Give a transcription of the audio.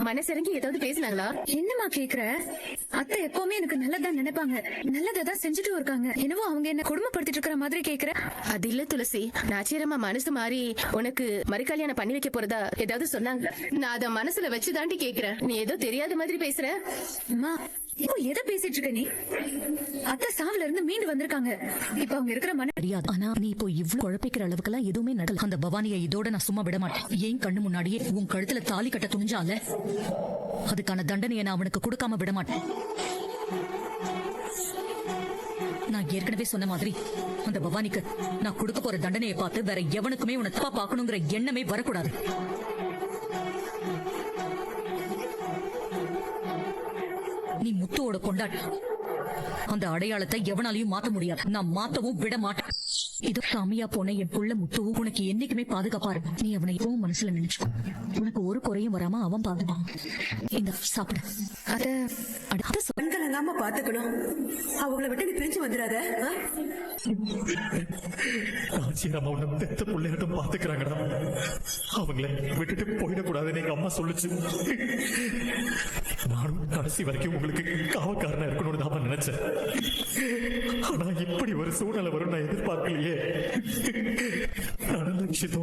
மனசிறங்கி ஏதாவது பேசினாங்களா? என்னமா கேக்குற? அத்தை எப்பவுமே எனக்கு நல்லதான் நினைப்பாங்க, நல்லதான் செஞ்சுட்டு இருக்காங்க. என்னவோ அவங்க என்ன கொடுமைப்படுத்திட்டு இருக்கிற மாதிரி கேக்குற. அது இல்ல துளசி, நாச்சியரம்மா மனசு மாறி உனக்கு மறுகல்யாணம் பண்ணி வைக்க போறதா ஏதாவது சொன்னாங்க? நான் அத மனசுல வச்சுதாண்டி கேக்குறேன். நீ ஏதோ தெரியாத மாதிரி பேசுற. அம்மா, இப்போ எதை பேசிட்டு இருக்க நீ? அத்தை சாவுல இருந்து மீண்டு வந்திருக்காங்க. இப்ப அவங்க இருக்கிற தெரியாது. ஆனா நீ இப்போ இவ்ளோ குழப்பிக்கிற அளவுக்கு எல்லாம் எதுவுமே நடக்கல. அந்த பவானியை இதோட நான் சும்மா விட மாட்டேன். ஏன் கண்ணு முன்னாடியே உன் கழுத்துல தாலி கட்ட துணிஞ்சால, அதுக்கான தண்டனையை நான் அவனுக்கு கொடுக்காம விட மாட்டேன். நான் ஏற்கனவே சொன்ன மாதிரி அந்த பவானிக்கு நான் கொடுக்க போற தண்டனையை பார்த்து வேற எவனுக்குமே உன்னை தப்பா பார்க்கணுங்கிற எண்ணமே வரக்கூடாது. நீ முத்துவோட கொண்டாடி அந்த அடையாளத்தை எவனாலையும் மாத்த முடியாது. நான் மாத்தவும் விட மாட்டேன். இது சாமியா போன என் புள்ள முத்துவும் உனக்கு என்னைக்குமே பாதுகாப்பா இருக்கு. நீ அவனை எப்பவும் மனசுல நினைச்சுக்கோ. உனக்கு ஒரு குறையும் வராம அவன் பாதுகாப்பான். இந்த சாப்பிட அத அடுத்த பெண்களை நாம பாத்துக்கணும். அவங்கள விட்டு நீ பிரிஞ்சு வந்துடாத. நாச்சியரம்மா உன்னை பெத்த பிள்ளையாட்டம் பாத்துக்கிறாங்கடா. அவங்கள விட்டுட்டு போயிடக்கூடாதுன்னு எங்க அம்மா சொல்லுச்சு. நானும் கடைசி வரைக்கும் உங்களுக்கு காவக்காரனா இருக்கணும்னு தான் நினைச்சேன். ஆனா இப்படி ஒரு சூழ்நிலை வரும் நான் எதிர்பார்க்கலையே. நடந்த விஷயத்த